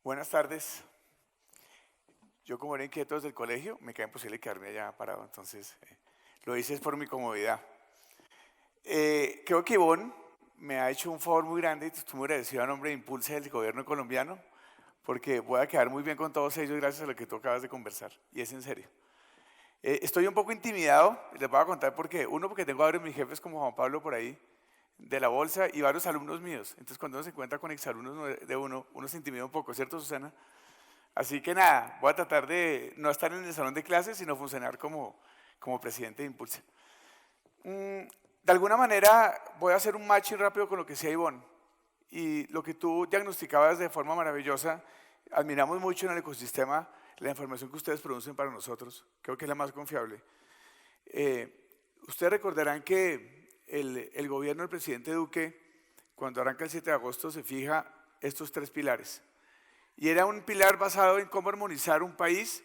Buenas tardes. Yo como era inquieto desde el colegio, me cae imposible quedarme allá parado, entonces lo hice es por mi comodidad. Creo que Ivonne me ha hecho un favor muy grande y estoy muy agradecido a nombre de Impulse del gobierno colombiano, porque voy a quedar muy bien con todos ellos gracias a lo que tú acabas de conversar, y es en serio. Estoy un poco intimidado, y les voy a contar por qué. Uno, porque tengo a varios de mis jefes como Juan Pablo por ahí, de la bolsa, y varios alumnos míos. Entonces cuando uno se encuentra con exalumnos de uno se intimida un poco, ¿cierto, Susana? Así que nada, voy a tratar de no estar en el salón de clases, sino funcionar como presidente de Impulse. De alguna manera voy a hacer un matching rápido con lo que decía Ivonne. Y lo que tú diagnosticabas de forma maravillosa, admiramos mucho en el ecosistema la información que ustedes producen para nosotros. Creo que es la más confiable. Ustedes recordarán que el gobierno del presidente Duque, cuando arranca el 7 de agosto, se fija estos tres pilares. Y era un pilar basado en cómo armonizar un país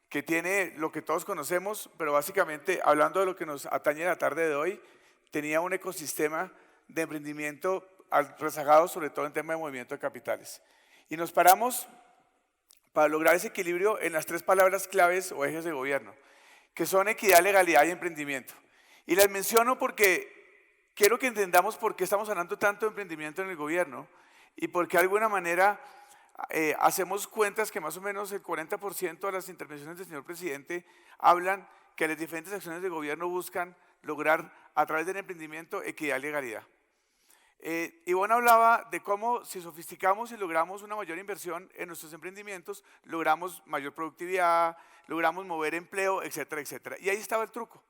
que tiene lo que todos conocemos, pero básicamente, hablando de lo que nos atañe la tarde de hoy, tenía un ecosistema de emprendimiento rezagado, sobre todo en tema de movimiento de capitales. Y nos paramos para lograr ese equilibrio en las tres palabras claves o ejes de gobierno, que son equidad, legalidad y emprendimiento. Y las menciono porque quiero que entendamos por qué estamos hablando tanto de emprendimiento en el gobierno y porque de alguna manera hacemos cuentas que más o menos el 40% de las intervenciones del señor presidente hablan que las diferentes acciones de gobierno buscan lograr a través del emprendimiento equidad y legalidad. Ivonne hablaba de cómo si sofisticamos y logramos una mayor inversión en nuestros emprendimientos, logramos mayor productividad, logramos mover empleo, etcétera, etcétera. Y ahí estaba el truco.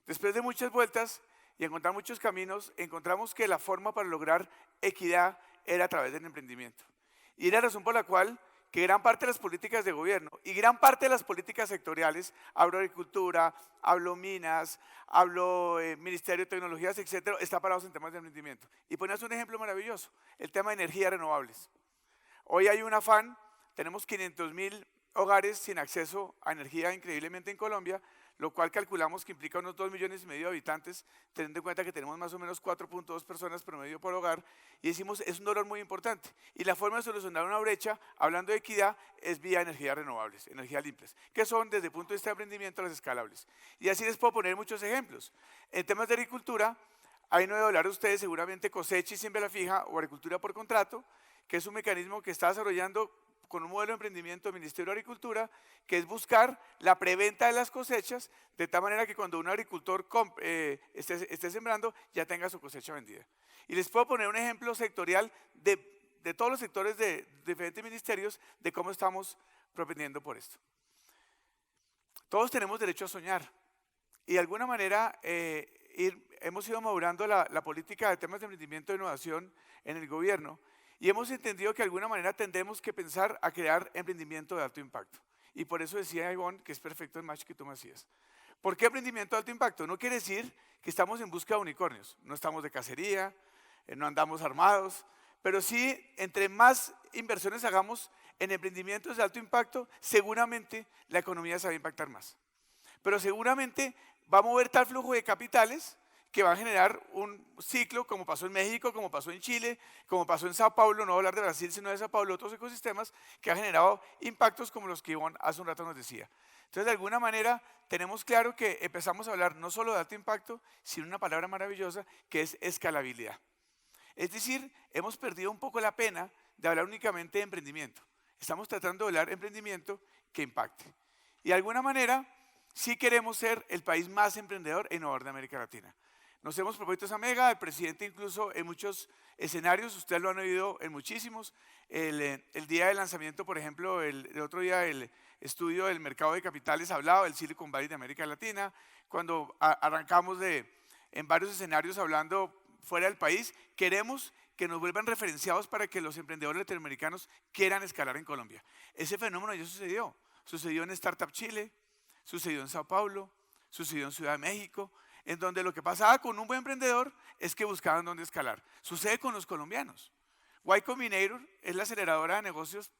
Después de muchas vueltas y encontrar muchos caminos, encontramos que la forma para lograr equidad era a través del emprendimiento. Y es la razón por la cual que gran parte de las políticas de gobierno y gran parte de las políticas sectoriales, hablo agricultura, hablo minas, hablo Ministerio de Tecnologías, etcétera, está parados en temas de emprendimiento. Y ponías un ejemplo maravilloso, el tema de energías renovables. Hoy hay un afán, tenemos 500.000 hogares sin acceso a energía increíblemente en Colombia, lo cual calculamos que implica unos 2,5 millones de habitantes, teniendo en cuenta que tenemos más o menos 4,2 personas promedio por hogar, y decimos, es un dolor muy importante. Y la forma de solucionar una brecha, hablando de equidad, es vía energías renovables, energías limpias, que son desde el punto de vista de emprendimiento las escalables. Y así les puedo poner muchos ejemplos. En temas de agricultura, ahí no debo hablar de ustedes seguramente cosecha y siembra fija o agricultura por contrato, que es un mecanismo que está desarrollando con un modelo de emprendimiento del Ministerio de Agricultura, que es buscar la preventa de las cosechas, de tal manera que cuando un agricultor esté sembrando, ya tenga su cosecha vendida. Y les puedo poner un ejemplo sectorial de todos los sectores de diferentes ministerios, de cómo estamos propendiendo por esto. Todos tenemos derecho a soñar, y de alguna manera hemos ido madurando la política de temas de emprendimiento e innovación en el gobierno, y hemos entendido que de alguna manera tendremos que pensar a crear emprendimiento de alto impacto. Y por eso decía Ivonne que es perfecto el match que tú me hacías. ¿Por qué emprendimiento de alto impacto? No quiere decir que estamos en busca de unicornios. No estamos de cacería, no andamos armados, pero sí, entre más inversiones hagamos en emprendimientos de alto impacto, seguramente la economía se va a impactar más. Pero seguramente va a mover tal flujo de capitales que va a generar un ciclo como pasó en México, como pasó en Chile, como pasó en Sao Paulo, no voy a hablar de Brasil, sino de Sao Paulo, otros ecosistemas que ha generado impactos como los que Ivonne hace un rato nos decía. Entonces, de alguna manera, tenemos claro que empezamos a hablar no solo de alto impacto, sino una palabra maravillosa que es escalabilidad. Es decir, hemos perdido un poco la pena de hablar únicamente de emprendimiento. Estamos tratando de hablar de emprendimiento que impacte. Y de alguna manera, sí queremos ser el país más emprendedor e innovador de América Latina. Nos hemos propuesto esa mega, el presidente incluso en muchos escenarios, ustedes lo han oído en muchísimos, el día del lanzamiento, por ejemplo, el otro día el estudio del mercado de capitales hablaba del Silicon Valley de América Latina, cuando arrancamos en varios escenarios hablando fuera del país, queremos que nos vuelvan referenciados para que los emprendedores latinoamericanos quieran escalar en Colombia. Ese fenómeno ya sucedió en Startup Chile, sucedió en Sao Paulo, sucedió en Ciudad de México, en donde lo que pasaba con un buen emprendedor es que buscaban dónde escalar. Sucede con los colombianos. Y Combinator es la aceleradora de negocios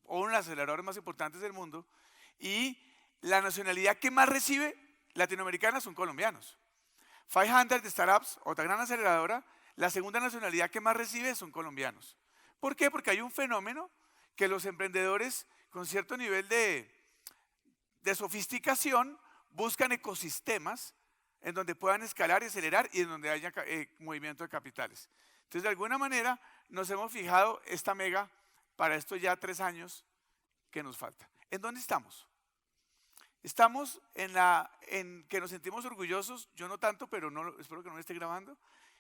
o una de las aceleradoras más importantes del mundo, y la nacionalidad que más recibe latinoamericana son colombianos. 500 de Startups, otra gran aceleradora, la segunda nacionalidad que más recibe son colombianos. ¿Por qué? Porque hay un fenómeno que los emprendedores con cierto nivel de sofisticación buscan ecosistemas en donde puedan escalar y acelerar y en donde haya movimiento de capitales. Entonces, de alguna manera, nos hemos fijado esta mega para estos ya 3 años que nos falta. ¿En dónde estamos? Estamos en que nos sentimos orgullosos, yo no tanto, pero espero que no me esté grabando,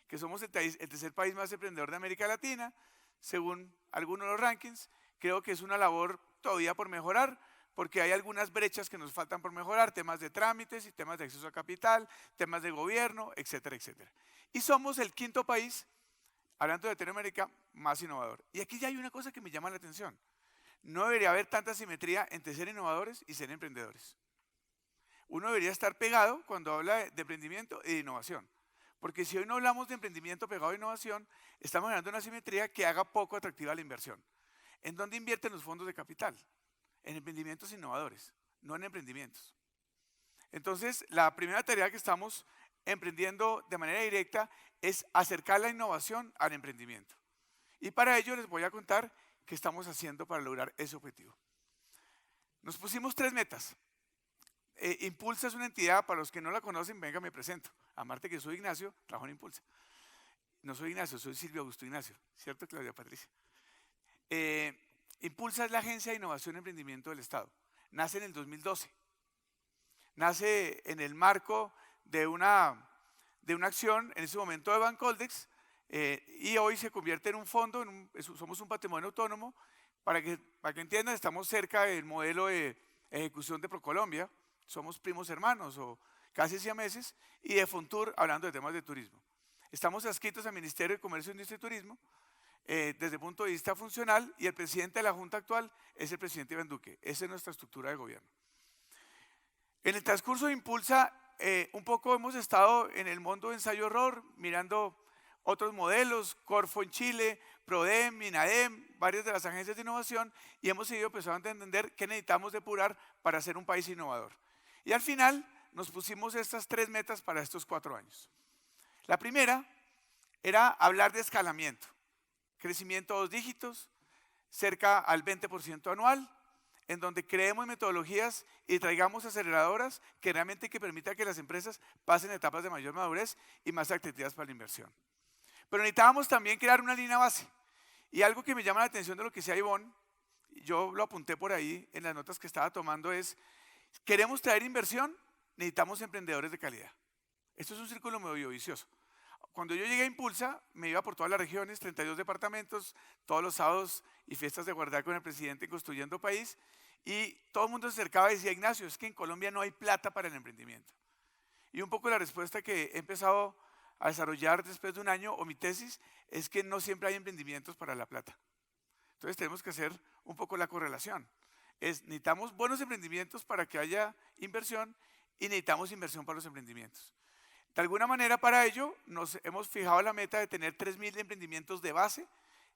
que somos el tercer país más emprendedor de América Latina, según algunos de los rankings. Creo que es una labor todavía por mejorar, porque hay algunas brechas que nos faltan por mejorar, temas de trámites y temas de acceso a capital, temas de gobierno, etcétera, etcétera. Y somos el 5º país, hablando de Latinoamérica, más innovador. Y aquí ya hay una cosa que me llama la atención. No debería haber tanta simetría entre ser innovadores y ser emprendedores. Uno debería estar pegado cuando habla de emprendimiento y de innovación. Porque si hoy no hablamos de emprendimiento pegado a innovación, estamos generando una simetría que haga poco atractiva la inversión. ¿En dónde invierten los fondos de capital? En emprendimientos innovadores, no en emprendimientos. Entonces, la primera tarea que estamos emprendiendo de manera directa es acercar la innovación al emprendimiento. Y para ello les voy a contar qué estamos haciendo para lograr ese objetivo. Nos pusimos 3 metas. Impulsa es una entidad, para los que no la conocen, venga, me presento. Amarte que soy Ignacio, trabajo en Impulsa. No soy Ignacio, soy Silvio Augusto Ignacio, ¿cierto, Claudia Patricia? Impulsa es la Agencia de Innovación y Emprendimiento del Estado. Nace en el 2012. Nace en el marco de una acción, en ese momento de Bancoldex, y hoy se convierte en un fondo, somos un patrimonio autónomo. Para que entiendan, estamos cerca del modelo de ejecución de ProColombia, somos primos hermanos o casi siameses, y de Fontur, hablando de temas de turismo. Estamos adscritos al Ministerio de Comercio, Industria y Turismo, desde el punto de vista funcional, y el presidente de la Junta actual es el presidente Iván Duque. Esa es nuestra estructura de gobierno. En el transcurso de Impulsa, un poco hemos estado en el mundo de ensayo-error, mirando otros modelos, Corfo en Chile, Prodem, INADEM, varias de las agencias de innovación, y hemos seguido empezando a entender qué necesitamos depurar para ser un país innovador. Y al final nos pusimos estas 3 metas para estos 4 años. La primera era hablar de escalamiento, crecimiento a 2 dígitos, cerca al 20% anual, en donde creemos metodologías y traigamos aceleradoras que realmente permitan que las empresas pasen etapas de mayor madurez y más atractivas para la inversión. Pero necesitábamos también crear una línea base. Y algo que me llama la atención de lo que decía Ivonne, yo lo apunté por ahí en las notas que estaba tomando, es: queremos traer inversión, necesitamos emprendedores de calidad. Esto es un círculo medio vicioso. Cuando yo llegué a Impulsa, me iba por todas las regiones, 32 departamentos, todos los sábados y fiestas de guardar con el presidente Construyendo País, y todo el mundo se acercaba y decía: Ignacio, es que en Colombia no hay plata para el emprendimiento. Y un poco la respuesta que he empezado a desarrollar después de un año, o mi tesis, es que no siempre hay emprendimientos para la plata. Entonces tenemos que hacer un poco la correlación. Necesitamos buenos emprendimientos para que haya inversión, y necesitamos inversión para los emprendimientos. De alguna manera, para ello nos hemos fijado la meta de tener 3.000 emprendimientos de base,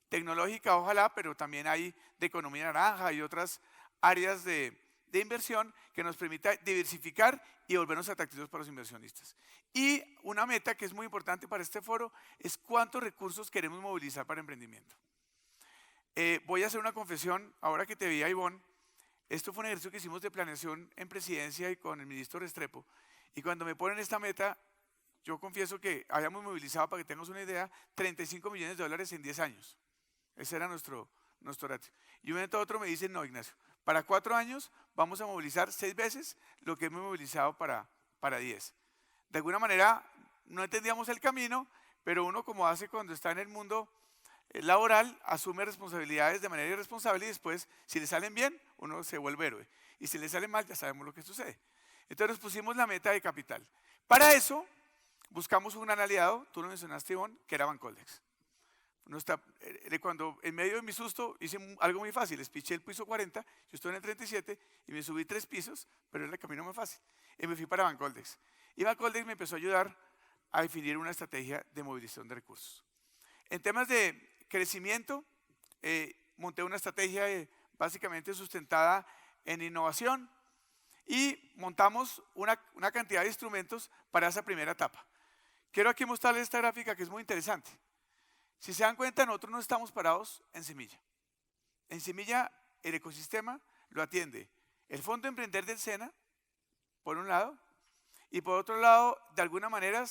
tecnológica ojalá, pero también hay de economía naranja y otras áreas de inversión que nos permita diversificar y volvernos atractivos para los inversionistas. Y una meta que es muy importante para este foro es cuántos recursos queremos movilizar para emprendimiento. Voy a hacer una confesión, ahora que te vi, Ivonne. Esto fue un ejercicio que hicimos de planeación en presidencia y con el ministro Restrepo, y cuando me ponen esta meta, yo confieso que habíamos movilizado, para que tengas una idea, 35 millones de dólares en 10 años. Ese era nuestro ratio. Y un momento a otro me dicen: no, Ignacio, para 4 años vamos a movilizar 6 veces lo que hemos movilizado para 10. De alguna manera no entendíamos el camino, pero uno, como hace cuando está en el mundo laboral, asume responsabilidades de manera irresponsable, y después, si le salen bien, uno se vuelve héroe. Y si le sale mal, ya sabemos lo que sucede. Entonces nos pusimos la meta de capital. Para eso buscamos un gran aliado, tú lo mencionaste, Ivonne, que era Bancoldex. Cuando en medio de mi susto hice algo muy fácil, les piché el piso 40, yo estoy en el 37 y me subí 3 pisos, pero era el camino más fácil. Y me fui para Bancoldex. Y Bancoldex me empezó a ayudar a definir una estrategia de movilización de recursos. En temas de crecimiento, monté una estrategia básicamente sustentada en innovación, y montamos una cantidad de instrumentos para esa primera etapa. Quiero aquí mostrarles esta gráfica que es muy interesante. Si se dan cuenta, nosotros no estamos parados en semilla. En Semilla, el ecosistema lo atiende el Fondo Emprender del SENA, por un lado, y por otro lado, de alguna manera,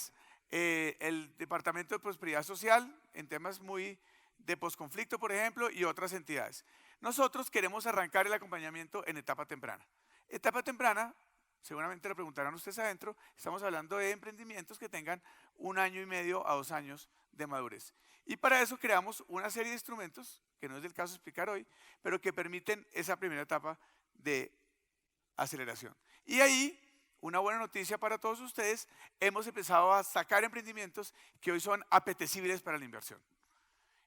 el Departamento de Prosperidad Social, en temas muy de posconflicto, por ejemplo, y otras entidades. Nosotros queremos arrancar el acompañamiento en etapa temprana. Etapa temprana, seguramente lo preguntarán ustedes adentro, estamos hablando de emprendimientos que tengan 1 año y medio a 2 años de madurez. Y para eso creamos una serie de instrumentos, que no es del caso explicar hoy, pero que permiten esa primera etapa de aceleración. Y ahí, una buena noticia para todos ustedes, hemos empezado a sacar emprendimientos que hoy son apetecibles para la inversión.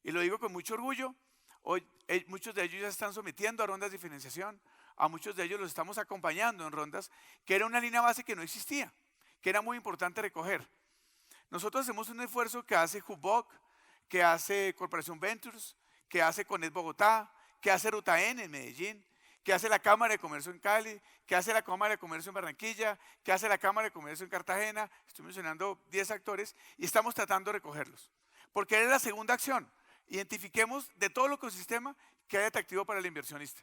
Y lo digo con mucho orgullo, hoy muchos de ellos ya están sometiendo a rondas de financiación, a muchos de ellos los estamos acompañando en rondas, que era una línea base que no existía, que era muy importante recoger. Nosotros hacemos un esfuerzo que hace Hubboc, que hace Corporación Ventures, que hace Conet Bogotá, que hace Ruta N en Medellín, que hace la Cámara de Comercio en Cali, que hace la Cámara de Comercio en Barranquilla, que hace la Cámara de Comercio en Cartagena. Estoy mencionando 10 actores y estamos tratando de recogerlos. Porque es la segunda acción. Identifiquemos de todo el ecosistema que hay atractivo para el inversionista.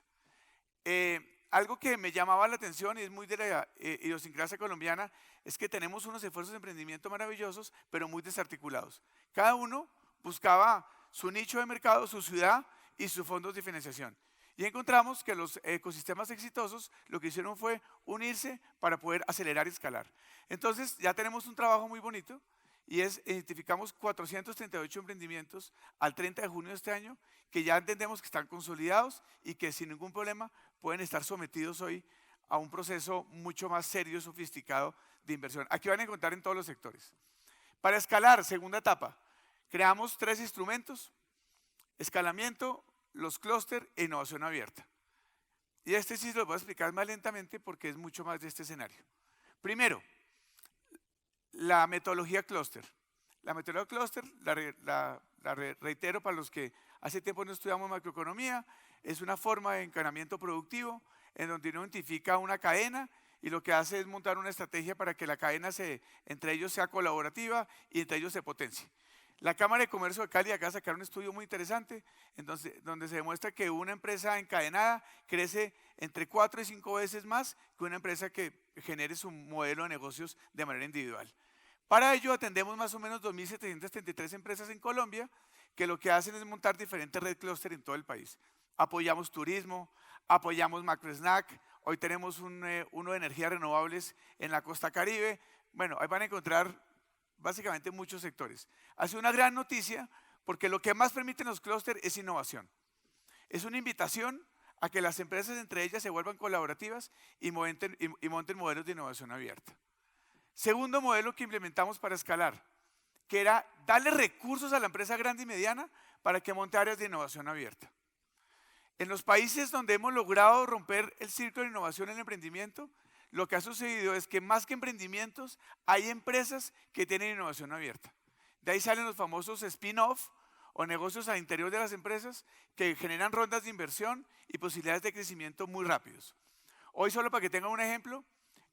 Algo que me llamaba la atención y es muy de la idiosincrasia colombiana es que tenemos unos esfuerzos de emprendimiento maravillosos, pero muy desarticulados. Cada uno buscaba su nicho de mercado, su ciudad y sus fondos de financiación. Y encontramos que los ecosistemas exitosos lo que hicieron fue unirse para poder acelerar y escalar. Entonces ya tenemos un trabajo muy bonito y identificamos 438 emprendimientos al 30 de junio de este año que ya entendemos que están consolidados y que sin ningún problema pueden estar sometidos hoy a un proceso mucho más serio y sofisticado de inversión. Aquí van a encontrar en todos los sectores. Para escalar, segunda etapa, creamos 3 instrumentos: escalamiento, los clústeres e innovación abierta. Y este sí se lo voy a explicar más lentamente porque es mucho más de este escenario. Primero, la metodología clúster. La metodología clúster, la reitero para los que hace tiempo no estudiamos macroeconomía, es una forma de encadenamiento productivo en donde uno identifica una cadena y lo que hace es montar una estrategia para que la cadena entre ellos sea colaborativa y entre ellos se potencie. La Cámara de Comercio de Cali acaba de sacar un estudio muy interesante donde se demuestra que una empresa encadenada crece entre 4 y 5 veces más que una empresa que genere su modelo de negocios de manera individual. Para ello atendemos más o menos 2.733 empresas en Colombia que lo que hacen es montar diferentes red clúster en todo el país. Apoyamos turismo, apoyamos macro-snack, hoy tenemos uno de energías renovables en la costa Caribe. Bueno, ahí van a encontrar básicamente muchos sectores. Ha sido una gran noticia porque lo que más permiten los clústeres es innovación. Es una invitación a que las empresas entre ellas se vuelvan colaborativas y monten modelos de innovación abierta. Segundo modelo que implementamos para escalar, que era darle recursos a la empresa grande y mediana para que monte áreas de innovación abierta. En los países donde hemos logrado romper el círculo de innovación en el emprendimiento, lo que ha sucedido es que más que emprendimientos, hay empresas que tienen innovación abierta. De ahí salen los famosos spin-off o negocios al interior de las empresas que generan rondas de inversión y posibilidades de crecimiento muy rápidos. Hoy, solo para que tengan un ejemplo,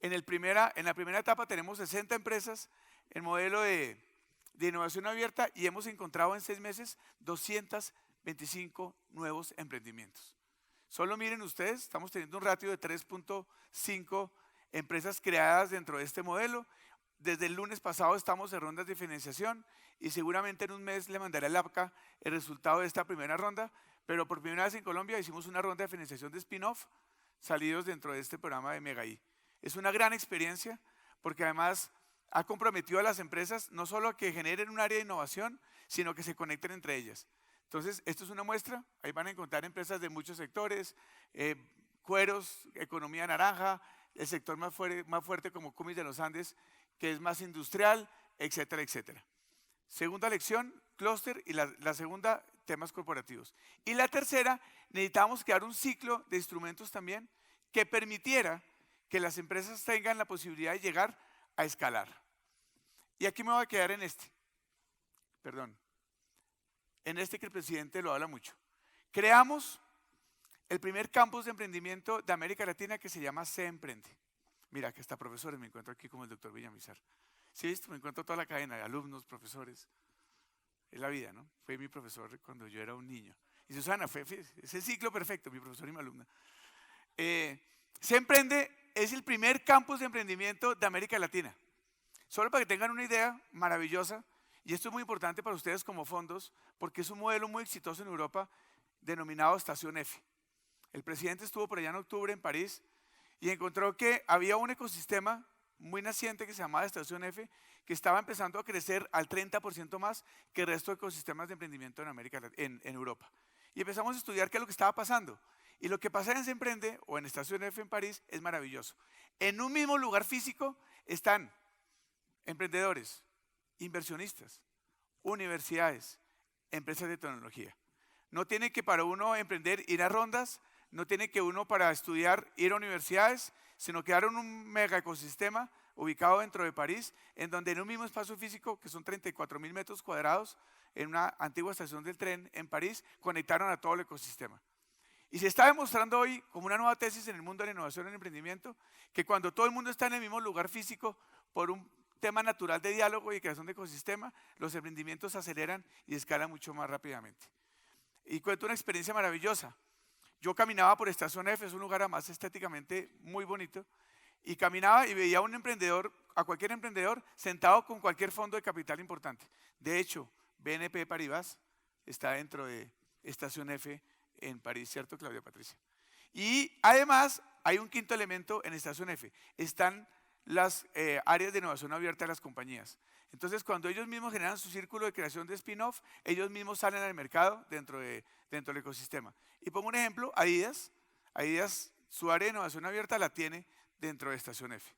en la primera etapa tenemos 60 empresas en modelo de innovación abierta y hemos encontrado en 6 meses 225 nuevos emprendimientos. Solo miren ustedes, estamos teniendo un ratio de 3.5 empresas creadas dentro de este modelo. Desde el lunes pasado estamos en rondas de financiación y seguramente en un mes le mandaré al APCA el resultado de esta primera ronda, pero por primera vez en Colombia hicimos una ronda de financiación de spin-off salidos dentro de este programa de Megaí. Es una gran experiencia porque además ha comprometido a las empresas no solo a que generen un área de innovación, sino que se conecten entre ellas. Entonces, esto es una muestra, ahí van a encontrar empresas de muchos sectores, cueros, economía naranja, el sector más fuerte como Cumis de los Andes, que es más industrial, etcétera, etcétera. Segunda lección, clúster, y la segunda, temas corporativos. Y la tercera, necesitamos crear un ciclo de instrumentos también que permitiera que las empresas tengan la posibilidad de llegar a escalar. Y aquí me voy a quedar en este que el presidente lo habla mucho. Creamos el primer campus de emprendimiento de América Latina que se llama Se Emprende. Mira, que está profesores, me encuentro aquí como el doctor Villamizar. ¿Sí viste? Me encuentro toda la cadena de alumnos, profesores. Es la vida, ¿no? Fue mi profesor cuando yo era un niño. Y Susana, es el ciclo perfecto, mi profesor y mi alumna. Se Emprende es el primer campus de emprendimiento de América Latina. Solo para que tengan una idea maravillosa, y esto es muy importante para ustedes como fondos, porque es un modelo muy exitoso en Europa denominado Estación F. El presidente estuvo por allá en octubre en París y encontró que había un ecosistema muy naciente que se llamaba Estación F, que estaba empezando a crecer al 30% más que el resto de ecosistemas de emprendimiento en Europa. Y empezamos a estudiar qué es lo que estaba pasando. Y lo que pasa en Se Emprende o en Estación F en París es maravilloso. En un mismo lugar físico están emprendedores, inversionistas, universidades, empresas de tecnología. No tiene que para uno emprender ir a rondas, no tiene que uno para estudiar ir a universidades, sino que en un mega ecosistema ubicado dentro de París, en donde en un mismo espacio físico, que son 34.000 metros cuadrados, en una antigua estación del tren en París, conectaron a todo el ecosistema. Y se está demostrando hoy, como una nueva tesis en el mundo de la innovación y el emprendimiento, que cuando todo el mundo está en el mismo lugar físico, por un tema natural de diálogo y creación de ecosistema, los emprendimientos se aceleran y escalan mucho más rápidamente. Y cuento una experiencia maravillosa. Yo caminaba por Estación F, es un lugar además estéticamente muy bonito, y caminaba y veía a un emprendedor, a cualquier emprendedor, sentado con cualquier fondo de capital importante. De hecho, BNP Paribas está dentro de Estación F en París, ¿cierto, Claudia Patricia? Y además hay un quinto elemento en Estación F, están las áreas de innovación abierta de las compañías. Entonces, cuando ellos mismos generan su círculo de creación de spin-off, ellos mismos salen al mercado dentro del ecosistema. Y pongo un ejemplo, Adidas, su área de innovación abierta la tiene dentro de Estación F.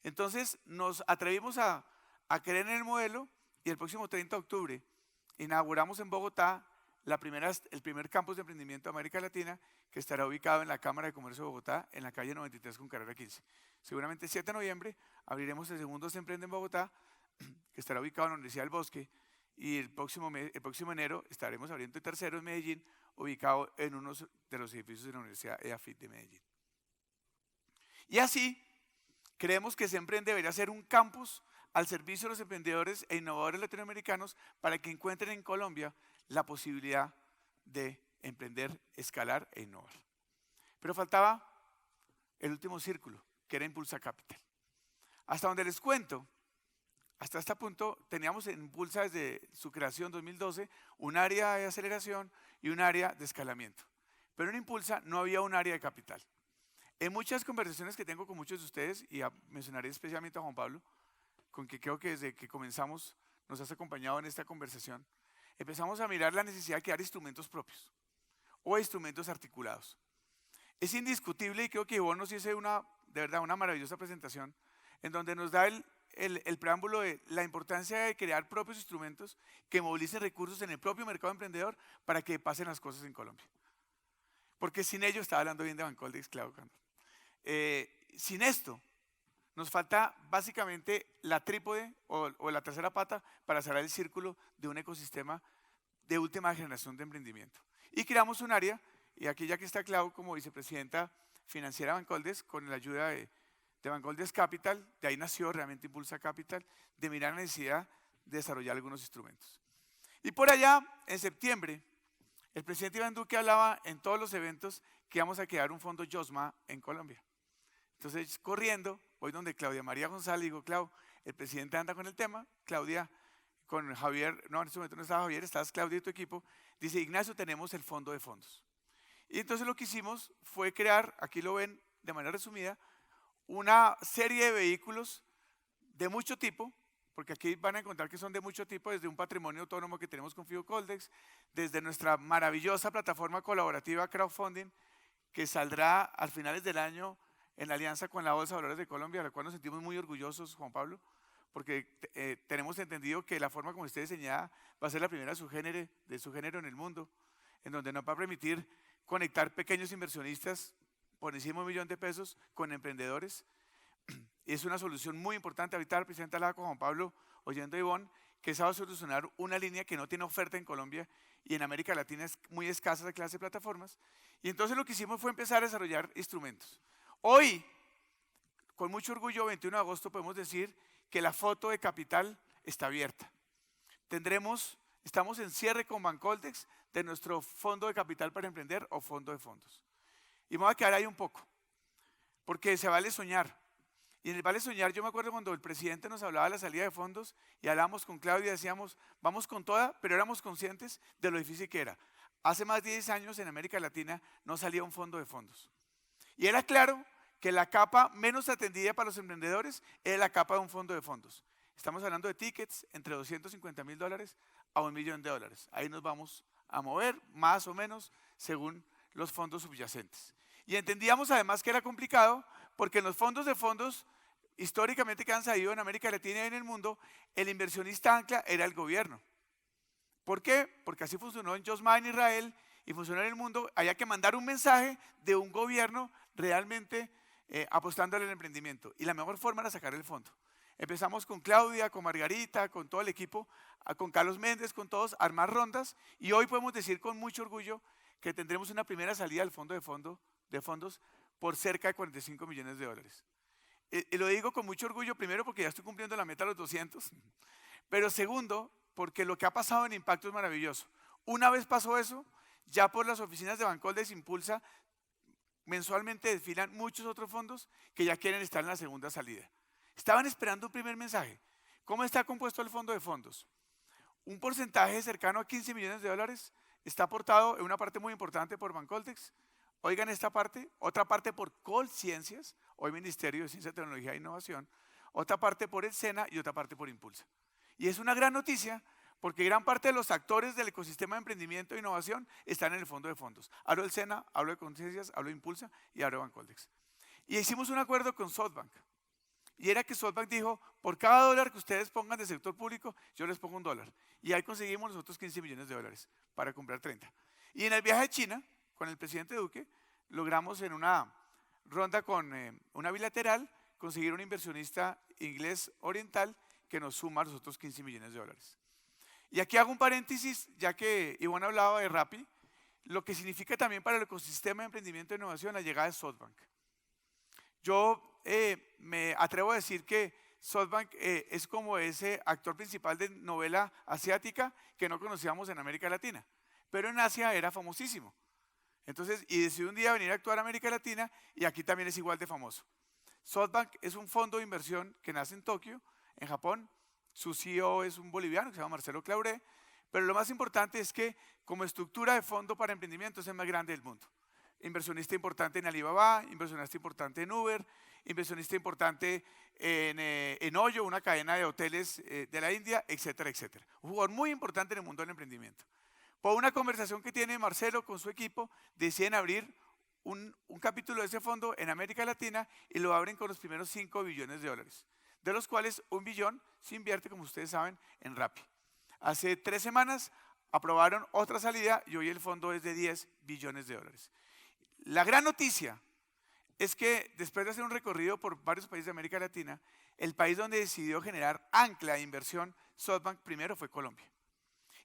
Entonces, nos atrevimos a creer en el modelo y el próximo 30 de octubre inauguramos en Bogotá el primer campus de emprendimiento de América Latina, que estará ubicado en la Cámara de Comercio de Bogotá, en la calle 93 con carrera 15. Seguramente el 7 de noviembre abriremos el segundo Se Emprende en Bogotá, que estará ubicado en la Universidad del Bosque, y el próximo enero estaremos abriendo el tercero en Medellín, ubicado en uno de los edificios de la Universidad EAFIT de Medellín. Y así, creemos que Se Emprende debería ser un campus al servicio de los emprendedores e innovadores latinoamericanos para que encuentren en Colombia la posibilidad de emprender, escalar e innovar. Pero faltaba el último círculo, que era Impulsa Capital. Hasta donde les cuento, hasta este punto teníamos en Impulsa desde su creación en 2012 un área de aceleración y un área de escalamiento. Pero en Impulsa no había un área de capital. En muchas conversaciones que tengo con muchos de ustedes, y mencionaré especialmente a Juan Pablo, con quien creo que desde que comenzamos nos has acompañado en esta conversación, empezamos a mirar la necesidad de crear instrumentos propios o instrumentos articulados. Es indiscutible y creo que Ivonne nos hizo de verdad una maravillosa presentación en donde nos da el preámbulo de la importancia de crear propios instrumentos que movilicen recursos en el propio mercado emprendedor para que pasen las cosas en Colombia. Porque sin ello, estaba hablando bien de Bancoldex, claro, sin esto, nos falta básicamente la trípode o la tercera pata para cerrar el círculo de un ecosistema de última generación de emprendimiento. Y creamos un área, y aquí ya que está Clau como vicepresidenta financiera de Bancoldex, con la ayuda de Bancoldex Capital, de ahí nació realmente Impulsa Capital, de mirar la necesidad de desarrollar algunos instrumentos. Y por allá, en septiembre, el presidente Iván Duque hablaba en todos los eventos que íbamos a crear un fondo YOSMA en Colombia. Entonces, corriendo, voy donde Claudia María González y digo, Clau, el presidente anda con el tema, Claudia, con Javier, no, en ese momento no estaba Javier, estás Claudia y tu equipo, dice, Ignacio, tenemos el fondo de fondos. Y entonces lo que hicimos fue crear, aquí lo ven de manera resumida, una serie de vehículos de mucho tipo, porque aquí van a encontrar que son de mucho tipo, desde un patrimonio autónomo que tenemos con FidoColdex, desde nuestra maravillosa plataforma colaborativa crowdfunding, que saldrá a finales del año en alianza con la Bolsa de Valores de Colombia, de la cual nos sentimos muy orgullosos, Juan Pablo, porque tenemos entendido que la forma como esté diseñada va a ser la primera de su género en el mundo, en donde nos va a permitir conectar pequeños inversionistas por encima de $1 millón de pesos con emprendedores. Es una solución muy importante. Ahorita el presidente hablaba con Juan Pablo, oyendo a Ivonne, que esa va a solucionar una línea que no tiene oferta en Colombia y en América Latina es muy escasa de clase de plataformas. Y entonces lo que hicimos fue empezar a desarrollar instrumentos. Hoy, con mucho orgullo, 21 de agosto, podemos decir que la foto de capital está abierta. Estamos en cierre con Bancoldex de nuestro fondo de capital para emprender o fondo de fondos. Y me voy a quedar ahí un poco, porque se vale soñar. Y en el Vale Soñar, yo me acuerdo cuando el presidente nos hablaba de la salida de fondos y hablábamos con Claudia y decíamos, vamos con toda, pero éramos conscientes de lo difícil que era. Hace más de 10 años en América Latina no salía un fondo de fondos. Y era claro que la capa menos atendida para los emprendedores era la capa de un fondo de fondos. Estamos hablando de tickets entre $250.000 a $1.000.000. Ahí nos vamos a mover, más o menos, según los fondos subyacentes. Y entendíamos además que era complicado porque en los fondos de fondos, históricamente que han salido en América Latina y en el mundo, el inversionista ancla era el gobierno. ¿Por qué? Porque así funcionó en Josma en Israel y funcionó en el mundo. Había que mandar un mensaje de un gobierno realmente apostando al emprendimiento. Y la mejor forma era sacar el fondo. Empezamos con Claudia, con Margarita, con todo el equipo, con Carlos Méndez, con todos, a armar rondas. Y hoy podemos decir con mucho orgullo que tendremos una primera salida al fondo de fondos por cerca de $45 millones. Y lo digo con mucho orgullo, primero porque ya estoy cumpliendo la meta de los 200, pero segundo, porque lo que ha pasado en Impacto es maravilloso. Una vez pasó eso, ya por las oficinas de Bancoldex Impulsa, mensualmente desfilan muchos otros fondos que ya quieren estar en la segunda salida. Estaban esperando un primer mensaje. ¿Cómo está compuesto el fondo de fondos? Un porcentaje cercano a $15 millones está aportado en una parte muy importante por Bancoldex. Oigan esta parte, otra parte por Colciencias, hoy Ministerio de Ciencia, Tecnología e Innovación, otra parte por el SENA y otra parte por Impulsa. Y es una gran noticia porque gran parte de los actores del ecosistema de emprendimiento e innovación están en el fondo de fondos. Hablo del SENA, hablo de Colciencias, hablo de Impulsa y hablo de Bancoldex. Y hicimos un acuerdo con SoftBank. Y era que SoftBank dijo, por cada dólar que ustedes pongan del sector público, yo les pongo $1. Y ahí conseguimos nosotros $15 millones para comprar 30. Y en el viaje a China, con el presidente Duque, logramos en una ronda con una bilateral conseguir un inversionista inglés oriental que nos suma a los otros $15 millones. Y aquí hago un paréntesis, ya que Iván hablaba de Rappi, lo que significa también para el ecosistema de emprendimiento e innovación la llegada de SoftBank. Yo me atrevo a decir que SoftBank es como ese actor principal de novela asiática que no conocíamos en América Latina, pero en Asia era famosísimo. Entonces, y decidió un día venir a actuar a América Latina y aquí también es igual de famoso. SoftBank es un fondo de inversión que nace en Tokio, en Japón. Su CEO es un boliviano que se llama Marcelo Claure, pero lo más importante es que como estructura de fondo para emprendimiento es el más grande del mundo. Inversionista importante en Alibaba, inversionista importante en Uber, inversionista importante en Hoyo, una cadena de hoteles de la India, etcétera, etcétera. Un jugador muy importante en el mundo del emprendimiento. Por una conversación que tiene Marcelo con su equipo, deciden abrir un capítulo de ese fondo en América Latina y lo abren con los primeros $5 billones, de los cuales $1 billón se invierte, como ustedes saben, en Rappi. Hace 3 semanas aprobaron otra salida y hoy el fondo es de $10 billones. La gran noticia es que después de hacer un recorrido por varios países de América Latina, el país donde decidió generar ancla de inversión SoftBank primero fue Colombia.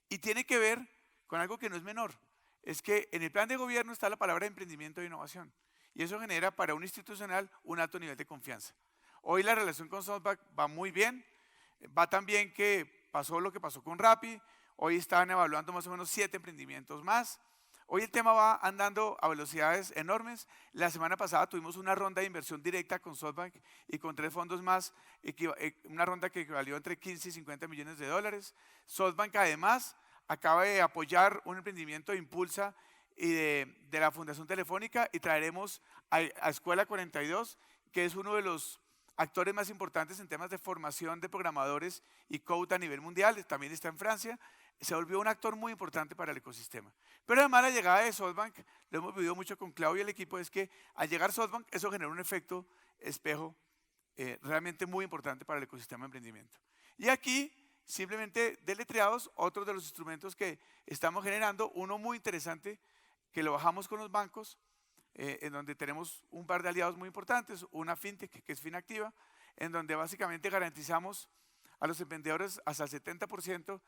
Y tiene que ver con algo que no es menor, es que en el plan de gobierno está la palabra emprendimiento e innovación y eso genera para un institucional un alto nivel de confianza. Hoy la relación con SoftBank va muy bien, va tan bien que pasó lo que pasó con Rappi, hoy están evaluando más o menos 7 emprendimientos más. Hoy el tema va andando a velocidades enormes. La semana pasada tuvimos una ronda de inversión directa con SoftBank y con 3 fondos más, una ronda que equivalió entre $15 y $50 millones. SoftBank además acaba de apoyar un emprendimiento de Impulsa y de la Fundación Telefónica y traeremos a Escuela 42, que es uno de los actores más importantes en temas de formación de programadores y code a nivel mundial, también está en Francia. Se volvió un actor muy importante para el ecosistema. Pero además la llegada de SoftBank, lo hemos vivido mucho con Claudio y el equipo, es que al llegar SoftBank eso generó un efecto espejo realmente muy importante para el ecosistema de emprendimiento. Y aquí simplemente deletreados otros de los instrumentos que estamos generando, uno muy interesante que lo bajamos con los bancos, en donde tenemos un par de aliados muy importantes, una fintech que es Finactiva, en donde básicamente garantizamos a los emprendedores hasta el 70%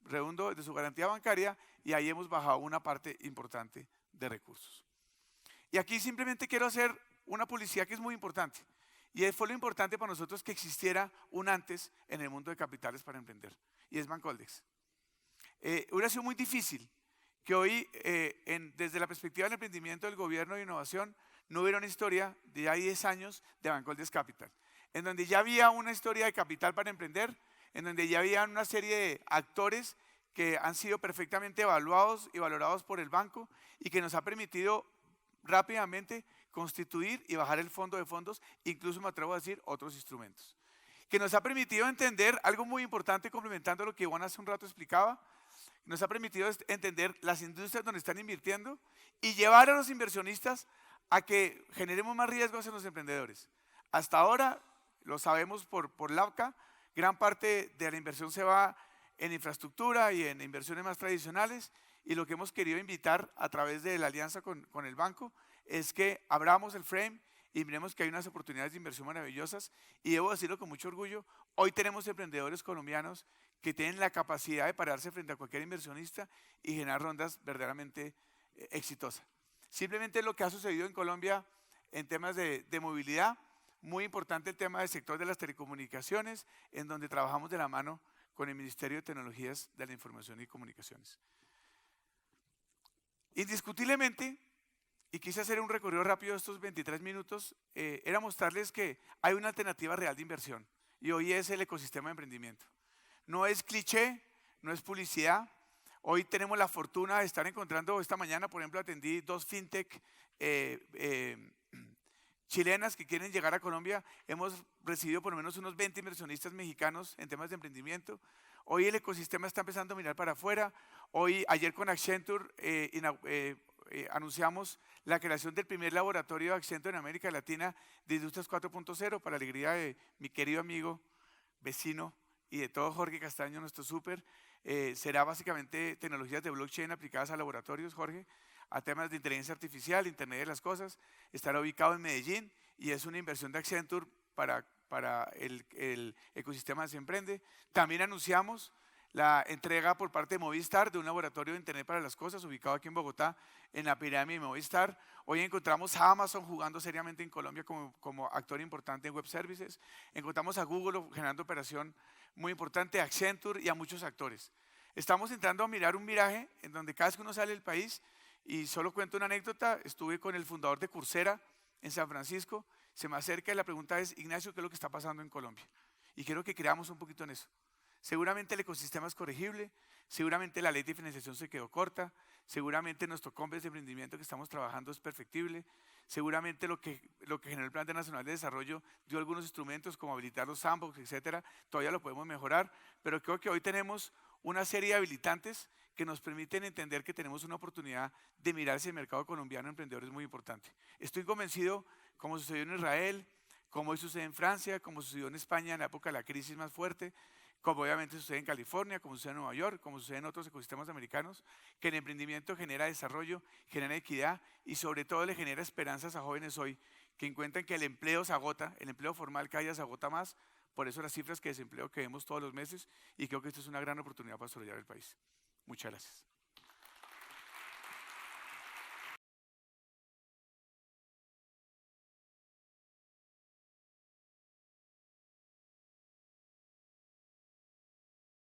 redondo de su garantía bancaria y ahí hemos bajado una parte importante de recursos. Y aquí simplemente quiero hacer una publicidad que es muy importante y fue lo importante para nosotros que existiera un antes en el mundo de capitales para emprender y es Bancoldex. hubiera sido muy difícil que hoy, desde la perspectiva del emprendimiento, del gobierno de innovación, no hubiera una historia de ya 10 años de Bancoldes Capital, en donde ya había una historia de capital para emprender, en donde ya había una serie de actores que han sido perfectamente evaluados y valorados por el banco y que nos ha permitido rápidamente constituir y bajar el fondo de fondos, incluso me atrevo a decir otros instrumentos. Que nos ha permitido entender algo muy importante, complementando lo que Iván hace un rato explicaba, nos ha permitido entender las industrias donde están invirtiendo y llevar a los inversionistas a que generemos más riesgos en los emprendedores. Hasta ahora, lo sabemos por LAVCA, gran parte de la inversión se va en infraestructura y en inversiones más tradicionales, y lo que hemos querido invitar a través de la alianza con el banco es que abramos el frame y miremos que hay unas oportunidades de inversión maravillosas, y debo decirlo con mucho orgullo, hoy tenemos emprendedores colombianos que tienen la capacidad de pararse frente a cualquier inversionista y generar rondas verdaderamente exitosas. Simplemente lo que ha sucedido en Colombia en temas de movilidad, muy importante el tema del sector de las telecomunicaciones, en donde trabajamos de la mano con el Ministerio de Tecnologías de la Información y Comunicaciones. Indiscutiblemente, y quise hacer un recorrido rápido de estos 23 minutos, era mostrarles que hay una alternativa real de inversión, y hoy es el ecosistema de emprendimiento. No es cliché, no es publicidad. Hoy tenemos la fortuna de estar encontrando, esta mañana por ejemplo atendí 2 fintech chilenas que quieren llegar a Colombia. Hemos recibido por lo menos unos 20 inversionistas mexicanos en temas de emprendimiento. Hoy el ecosistema está empezando a mirar para afuera. Ayer con Accenture anunciamos la creación del primer laboratorio de Accenture en América Latina de Industrias 4.0, para alegría de mi querido amigo, vecino y de todo Jorge Castaño, nuestro súper. Será básicamente tecnologías de blockchain aplicadas a laboratorios, Jorge, a temas de inteligencia artificial, Internet de las cosas. Estará ubicado en Medellín y es una inversión de Accenture para el ecosistema de Se Emprende. También anunciamos la entrega por parte de Movistar de un laboratorio de Internet para las cosas ubicado aquí en Bogotá, en la pirámide de Movistar. Hoy encontramos a Amazon jugando seriamente en Colombia como actor importante en Web Services. Encontramos a Google generando operación muy importante, a Accenture y a muchos actores. Estamos entrando a mirar un viraje en donde cada vez que uno sale del país, y solo cuento una anécdota, estuve con el fundador de Coursera en San Francisco, se me acerca y la pregunta es: Ignacio, ¿qué es lo que está pasando en Colombia? Y quiero que creamos un poquito en eso. Seguramente el ecosistema es corregible, seguramente la ley de financiación se quedó corta, seguramente nuestro COMPES de emprendimiento que estamos trabajando es perfectible, seguramente lo que generó el Plan Nacional de Desarrollo dio algunos instrumentos como habilitar los sandbox, etcétera, todavía lo podemos mejorar, pero creo que hoy tenemos una serie de habilitantes que nos permiten entender que tenemos una oportunidad de mirar ese mercado colombiano de emprendedores muy importante. Estoy convencido, como sucedió en Israel, como hoy sucede en Francia, como sucedió en España en la época de la crisis más fuerte, como obviamente sucede en California, como sucede en Nueva York, como sucede en otros ecosistemas americanos, que el emprendimiento genera desarrollo, genera equidad y sobre todo le genera esperanzas a jóvenes hoy que encuentran que el empleo se agota, el empleo formal cada día se agota más, por eso las cifras de desempleo que vemos todos los meses, y creo que esto es una gran oportunidad para desarrollar el país. Muchas gracias.